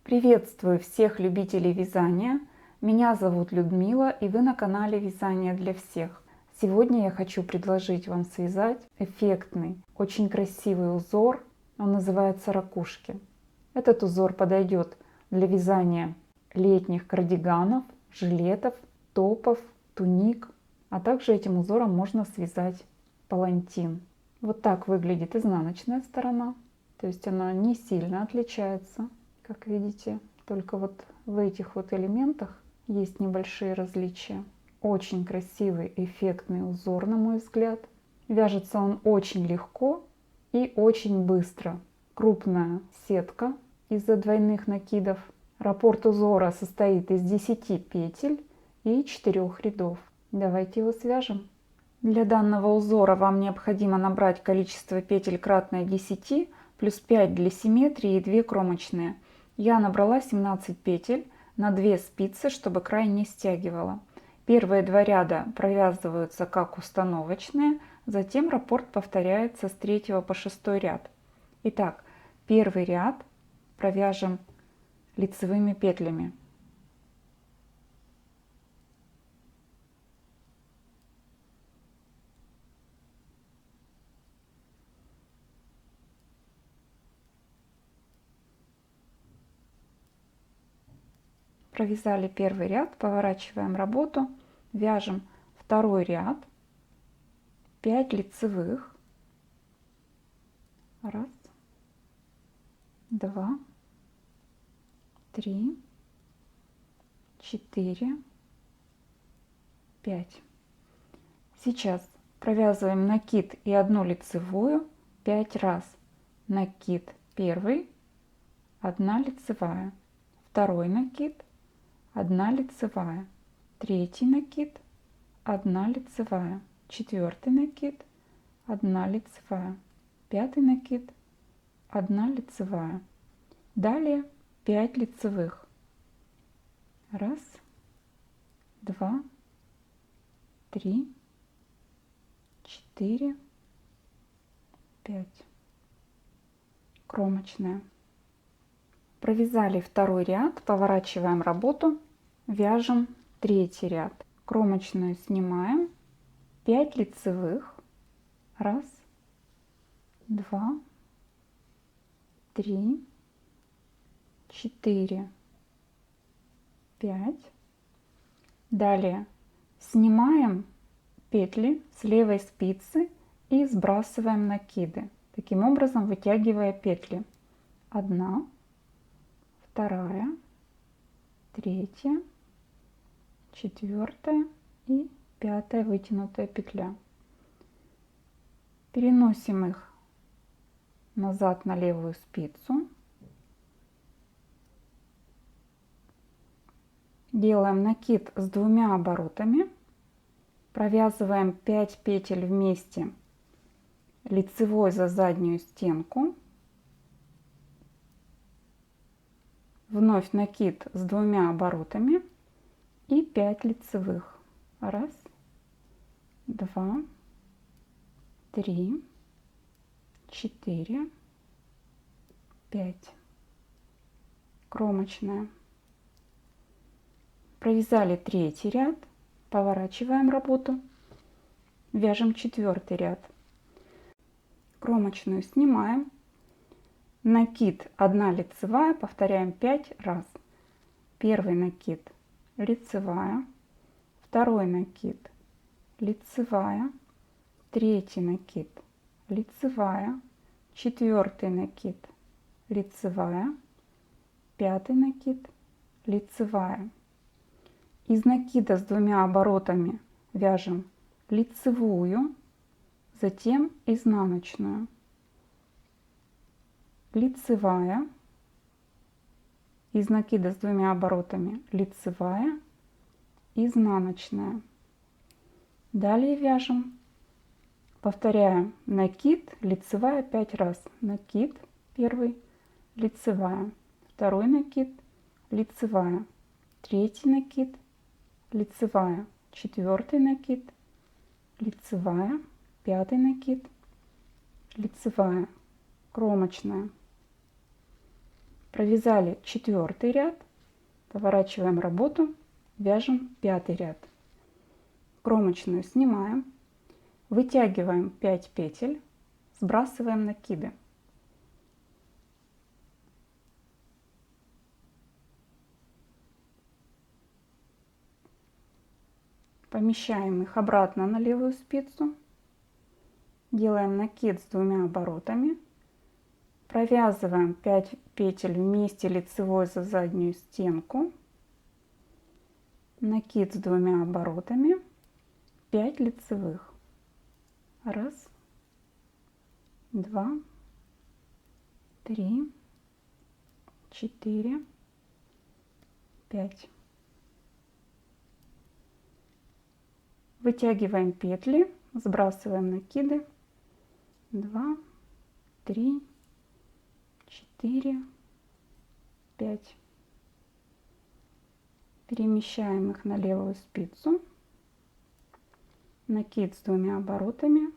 Приветствую всех любителей вязания. Меня зовут Людмила, и вы на канале Вязание для всех. Сегодня я хочу предложить вам связать эффектный, очень красивый узор. Он называется ракушки. Этот узор подойдет для вязания летних кардиганов, жилетов, топов, туник. А также этим узором можно связать палантин. Вот так выглядит изнаночная сторона. То есть она не сильно отличается. Как видите, только вот в этих вот элементах есть небольшие различия. Очень красивый, эффектный узор, на мой взгляд. Вяжется он очень легко и очень быстро. Крупная сетка из-за двойных накидов. Раппорт узора состоит из 10 петель и 4 рядов. Давайте его свяжем. Для данного узора вам необходимо набрать количество петель кратное 10, плюс 5 для симметрии и 2 кромочные. Я набрала 17 петель на 2 спицы, чтобы край не стягивала. Первые 2 ряда провязываются как установочные, затем раппорт повторяется с 3 по 6 ряд. Итак, первый ряд провяжем лицевыми петлями. Провязали первый ряд, поворачиваем работу, вяжем второй ряд, 5 лицевых, 1, 2, 3, 4, 5. Сейчас провязываем накид и 1 лицевую 5 раз. Накид первый, 1 лицевая, второй накид, 1 лицевая, третий накид, 1 лицевая, четвертый накид, 1 лицевая, пятый накид, 1 лицевая. Далее 5 лицевых. 1, 2, 3, 4, 5. Кромочная. Провязали второй ряд, поворачиваем работу, вяжем третий ряд. Кромочную снимаем, 5 лицевых, 1, 2, 3, 4, 5. Далее снимаем петли с левой спицы и сбрасываем накиды, таким образом вытягивая петли. 1, 2, 3, 4 и 5 вытянутая петля. Переносим их назад на левую спицу. Делаем накид с 2 оборотами. Провязываем 5 петель вместе лицевой за заднюю стенку. Вновь накид с 2 оборотами и 5 лицевых. 1, 2, 3, 4, 5. Кромочная. Провязали третий ряд, поворачиваем работу, вяжем четвертый ряд. Кромочную снимаем. Накид 1 лицевая, повторяем 5 раз. Первый накид лицевая, второй накид лицевая, третий накид лицевая, четвертый накид лицевая, пятый накид лицевая. Из накида с 2 оборотами вяжем лицевую, затем изнаночную. Лицевая, из накида с 2 оборотами лицевая, изнаночная. Далее вяжем, повторяем накид, лицевая 5 раз. Накид первый, лицевая, второй накид, лицевая, третий накид, лицевая, четвертый накид, лицевая, пятый накид, лицевая, кромочная. Провязали 4 ряд, поворачиваем работу, вяжем 5 ряд. Кромочную снимаем, вытягиваем 5 петель, сбрасываем накиды. Помещаем их обратно на левую спицу, делаем накид с 2 оборотами, провязываем 5 петель вместе лицевой за заднюю стенку, накид с 2 оборотами, 5 лицевых. 1, 2, 3, 4, 5. Вытягиваем петли, сбрасываем накиды. 2, 3, 4, 5. Перемещаем их на левую спицу. Накид с 2 оборотами.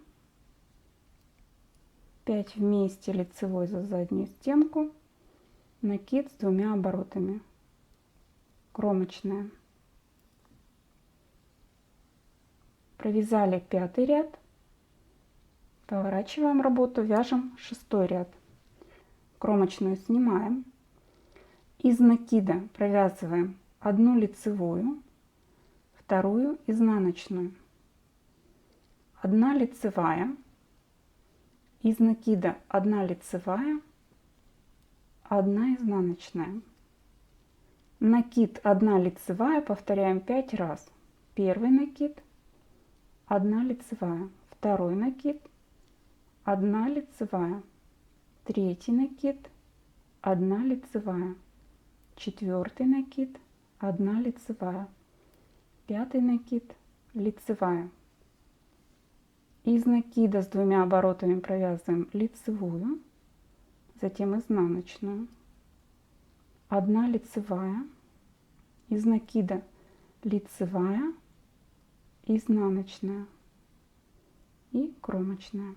5 вместе лицевой за заднюю стенку. Накид с 2 оборотами. Кромочная. Провязали 5 ряд, поворачиваем работу, вяжем 6 ряд. Кромочную снимаем, из накида провязываем 1 лицевую, 2 изнаночную, 1 лицевая, из накида 1 лицевая, 1 изнаночная, накид 1 лицевая, повторяем 5 раз. Первый накид, 1 лицевая, 2 накид, 1 лицевая, 3 накид, 1 лицевая, 4 накид, 1 лицевая, 5 накид, лицевая. Из накида с 2 оборотами провязываем лицевую, затем изнаночную, 1 лицевая, из накида лицевая, изнаночная и кромочная.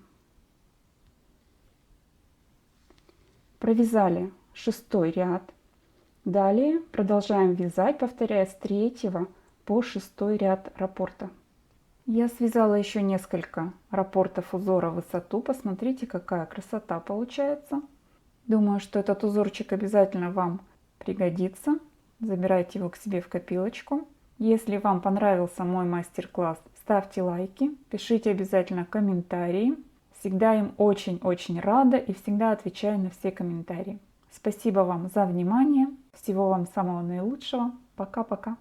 Провязали 6 ряд. Далее продолжаем вязать, повторяя с 3 по 6 ряд раппорта. Я связала еще несколько раппортов узора в высоту. Посмотрите, какая красота получается. Думаю, что этот узорчик обязательно вам пригодится. Забирайте его к себе в копилочку. Если вам понравился мой мастер-класс, ставьте лайки, пишите обязательно комментарии. Всегда им очень-очень рада и всегда отвечаю на все комментарии. Спасибо вам за внимание. Всего вам самого наилучшего. Пока-пока.